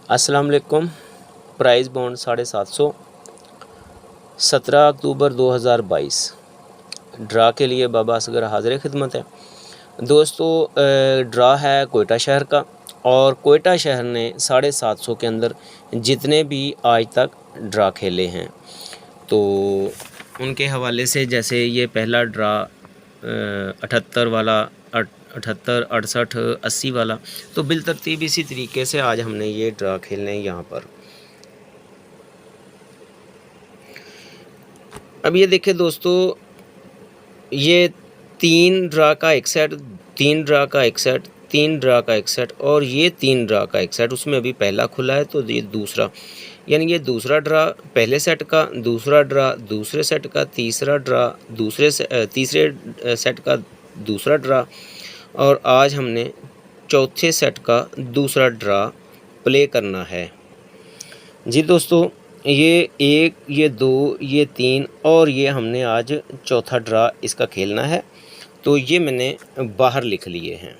अस्सलाम वालेकुम। Price bond 750 17 अक्टूबर 2022 draw के लिए बाबा असगर हाजिर खिदमत है। दोस्तों ड्रा है कोयटा शहर का और कोयटा शहर ने 750 के अंदर जितने भी आज तक ड्रा खेले हैं तो उनके हवाले से जैसे ये पहला ड्रा 78 वाला 78, 68, 80 वाला, तो बिलतरतीब इसी तरीके से आज हमने ये ड्रा खेलने हैं यहाँ पर। अब ये देखिए दोस्तों, ये 3 ड्रा का एक सेट, 3 ड्रा का एक सेट, 3 ड्रा का एक सेट और ये 3 ड्रा का एक सेट। उसमें अभी पहला खुला है तो ये दूसरा, यानी ये दूसरा ड्रा पहले सेट का, दूसरा ड्रा दूसरे सेट का, तीसरा ड्रा तीसरे सेट का दूसरा ड्रा, और आज हमने चौथे सेट का दूसरा ड्रा प्ले करना है। जी दोस्तों, ये 1, ये 2, ये 3 और ये हमने आज चौथा ड्रा इसका खेलना है, तो ये मैंने बाहर लिख लिए हैं।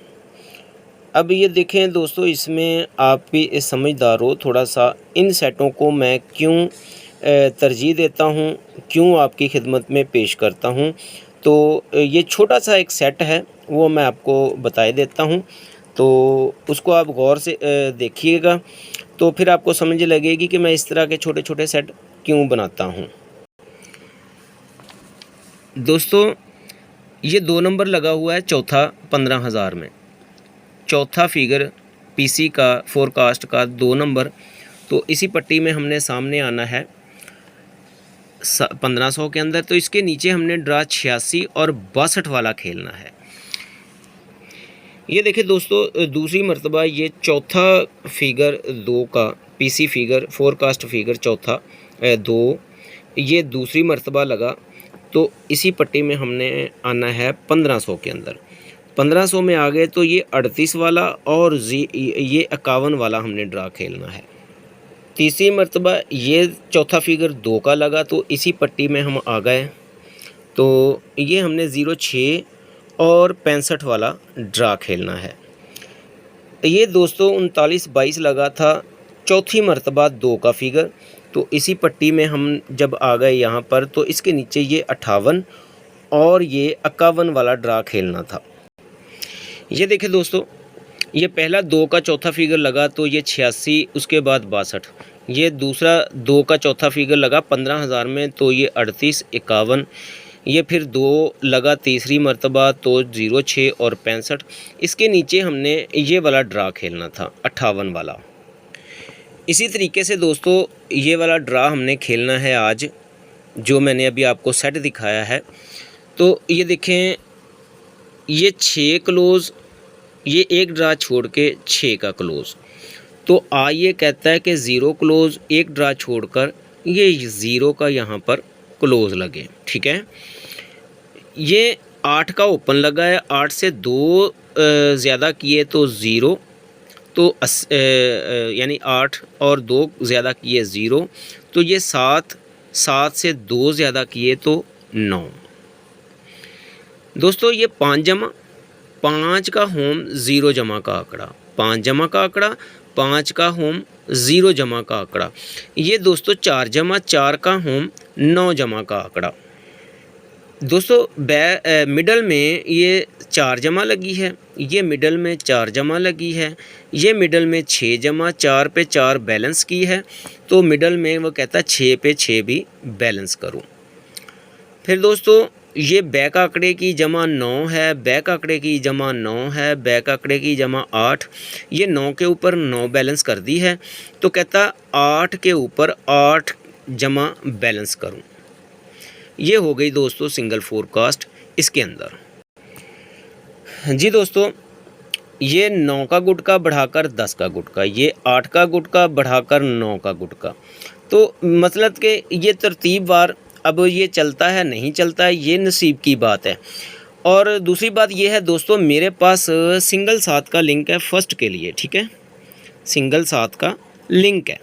अब ये देखें दोस्तों, इसमें आप भी समझदार हो थोड़ा सा, इन सेटों को मैं क्यों तरजीह देता हूँ, क्यों आपकी खिदमत में पेश करता हूँ। तो ये छोटा सा एक सेट है, वो मैं आपको बता देता हूँ, तो उसको आप गौर से देखिएगा, तो फिर आपको समझ लगेगी कि मैं इस तरह के छोटे छोटे सेट क्यों बनाता हूँ। दोस्तों, ये 2 नंबर लगा हुआ है चौथा 15,000 में, चौथा फिगर पीसी का फोरकास्ट का 2 नंबर। तो इसी पट्टी में हमने सामने आना है 1500 के अंदर, तो इसके नीचे हमने ड्रा 86 और 62 वाला खेलना है। ये देखिए दोस्तों, दूसरी मर्तबा ये चौथा फिगर 2 का पीसी फिगर फोरकास्ट फिगर चौथा 2 ये दूसरी मर्तबा लगा, तो इसी पट्टी में हमने आना है 1500 के अंदर। 1500 में आ गए तो ये 38 वाला और ये 51 वाला हमने ड्रा खेलना है। तीसरी मर्तबा ये चौथा फिगर 2 का लगा, तो इसी पट्टी में हम आ गए, तो ये हमने 06 और 65 वाला ड्रा खेलना है। ये दोस्तों 39-22 लगा था, चौथी मर्तबा 2 का फिगर, तो इसी पट्टी में हम जब आ गए यहाँ पर, तो इसके नीचे ये 58 और ये 51 वाला ड्रा खेलना था। ये देखिए दोस्तों, ये पहला 2 का चौथा फिगर लगा तो ये 86, उसके बाद 62। ये दूसरा 2 का चौथा फिगर लगा 15,000 में, तो ये 38, 51। ये फिर 2 लगा तीसरी मर्तबा, तो 06 और 65। इसके नीचे हमने ये वाला ड्रा खेलना था 58 वाला। इसी तरीके से दोस्तों ये वाला ड्रा हमने खेलना है आज, जो मैंने अभी आपको सेट दिखाया है। तो ये देखें, ये 6 क्लोज़, ये एक ड्रा छोड़ के 6 का क्लोज़, तो ये कहता है कि 0 क्लोज़, एक ड्रा छोड़कर ये 0 का यहाँ पर क्लोज़ लगे, ठीक है। ये 8 का ओपन लगा है, 8 से 2 ज़्यादा किए तो 0, तो यानी 8 और 2 ज़्यादा किए 0, तो ये 7, 7 से 2 ज़्यादा किए तो 9। दोस्तों ये 5 जमा 5 का होम 0 जमा का आंकड़ा, 5 जमा का आंकड़ा, 5 का होम 0 जमा का आंकड़ा। ये दोस्तों 4 जमा 4 का होम 9 जमा का आंकड़ा। दोस्तों मिडल में ये 4 जमा लगी है, ये मिडल में 4 जमा लगी है, ये मिडल में 6 जमा 4 पे 4 बैलेंस की है, तो मिडल में वो कहता है 6 पे 6 भी बैलेंस करूं। फिर दोस्तों ये बैक आंकड़े की जमा 9 है, बैक आंकड़े की जमा 9 है, बैक आंकड़े की जमा 8, ये 9 के ऊपर 9 बैलेंस कर दी है, तो कहता 8 के ऊपर 8 जमा बैलेंस करूं। ये हो गई दोस्तों सिंगल फोरकास्ट इसके अंदर। जी दोस्तों, ये 9 का गुटका बढ़ाकर 10 का गुटका, ये 8 का गुटका बढ़ाकर 9 का गुटका, तो मतलब कि ये तरतीबवार अब ये चलता है नहीं चलता है, ये नसीब की बात है। और दूसरी बात ये है दोस्तों, मेरे पास सिंगल 7 का लिंक है फर्स्ट के लिए, ठीक है, सिंगल 7 का लिंक है।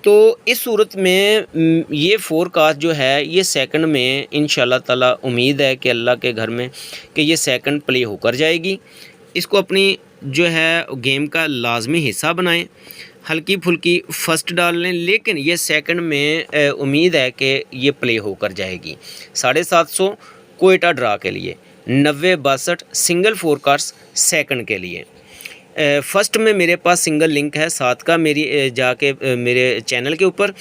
तो इस सूरत में ये फोरकास्ट जो है ये सेकंड में इंशाल्लाह ताला उम्मीद है कि अल्लाह के घर में कि ये सेकंड प्ले होकर जाएगी। इसको अपनी जो है गेम का लाजमी हिस्सा बनाएं। हल्की फुल्की फर्स्ट डाल लें, लेकिन ये सेकंड में उम्मीद है कि ये प्ले होकर जाएगी। 750 कोयटा ड्रा के लिए, 90-62 सिंगल फोरकास्ट सेकंड के लिए। फर्स्ट में मेरे पास सिंगल लिंक है 7 का, मेरी जाके मेरे चैनल के ऊपर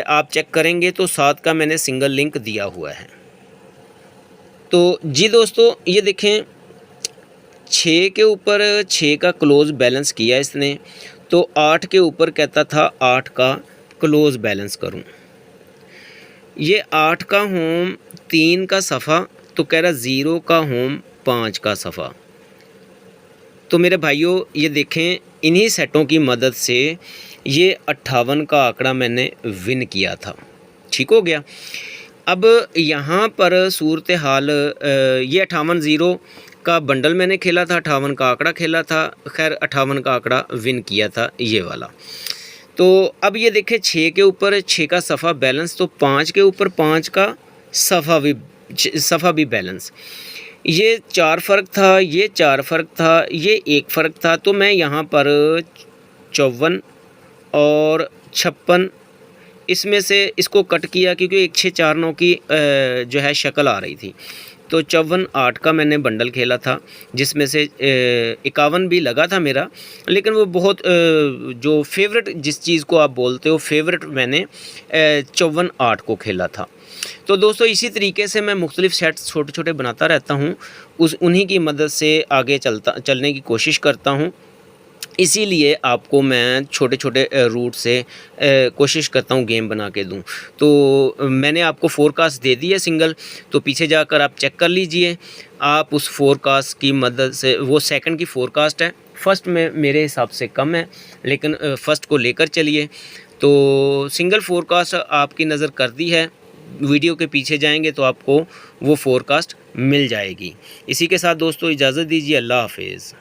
आप चेक करेंगे तो 7 का मैंने सिंगल लिंक दिया हुआ है। तो जी दोस्तों, ये देखें 6 के ऊपर 6 का क्लोज़ बैलेंस किया इसने, तो 8 के ऊपर कहता था 8 का क्लोज़ बैलेंस करूं। ये 8 का होम 3 का सफ़ा, तो कह रहा 0 का होम 5 का सफ़ा। तो मेरे भाइयों, ये देखें इन्हीं सेटों की मदद से ये 58 का आंकड़ा मैंने विन किया था। ठीक हो गया। अब यहाँ पर सूरत हाल ये 58-0 का बंडल मैंने खेला था, 58 का आंकड़ा खेला था, खैर 58 का आंकड़ा विन किया था ये वाला। तो अब ये देखें 6 के ऊपर 6 का सफ़ा बैलेंस, तो 5 के ऊपर 5 का सफ़ा भी बैलेंस। ये 4 फ़र्क था, ये 4 फ़र्क था, ये 1 फ़र्क था। तो मैं यहाँ पर 54 और 56 इसमें से इसको कट किया, क्योंकि 1-6-4-9 की जो है शक्ल आ रही थी। तो 54-8 का मैंने बंडल खेला था, जिसमें से 51 भी लगा था मेरा, लेकिन वो बहुत जो फेवरेट जिस चीज़ को आप बोलते हो फेवरेट, मैंने 54-8 को खेला था। तो दोस्तों, इसी तरीके से मैं मुख्तलिफ़ सेट्स छोटे छोटे बनाता रहता हूँ, उन्हीं की मदद से आगे चलने की कोशिश करता हूँ। इसीलिए आपको मैं छोटे छोटे रूट से कोशिश करता हूँ गेम बना के दूँ। तो मैंने आपको फोरकास्ट दे दी है सिंगल, तो पीछे जाकर आप चेक कर लीजिए। आप उस फोरकास्ट की मदद से, वो सेकंड की फोरकास्ट है, फर्स्ट में मेरे हिसाब से कम है, लेकिन फर्स्ट को लेकर चलिए। तो सिंगल फोरकास्ट आपकी नज़र कर दी है, वीडियो के पीछे जाएंगे तो आपको वो फोरकास्ट मिल जाएगी। इसी के साथ दोस्तों इजाज़त दीजिए, अल्लाह हाफिज़।